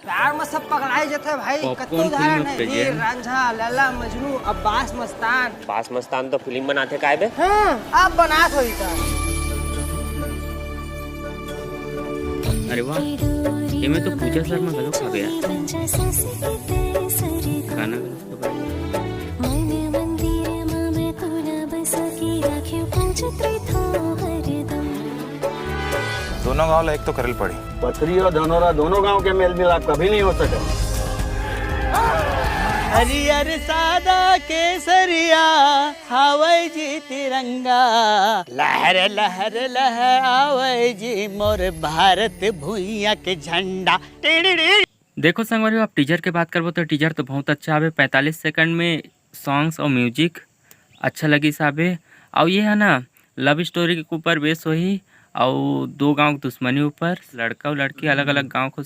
प्यार में सब पगलाए जाते भाई। पॉपकॉर्न कत्तो उदाहरण है, फिल्म हीर रांझा, लैला मजनू, अब्बास मस्तान। बास मस्तान तो फिल्म बनाते काय बे? आप बनात होई था। अरे वाह, ये मैं तो पूजा शर्मा गलो खा गया गाना दोनों गांव एक तो करल पड़ी। पथरी और धनोरा दोनों गांव के मेल मिलाप कभी नहीं हो सके। हरियर सादा केसरिया हवै जी तिरंगा, लहर लहर लहर आवै जी मोर भारत भुइया के झंडा। देखो संगवारी, आप टीजर के बात करबो तो टीजर तो बहुत अच्छा है। 45 सेकंड में सॉन्ग्स और म्यूजिक अच्छा लगी साहबे। और ये है ना लव स्टोरी के ऊपर बेस होही और दो गांव की दुश्मनी ऊपर। लड़का और लड़की अलग अलग गांव को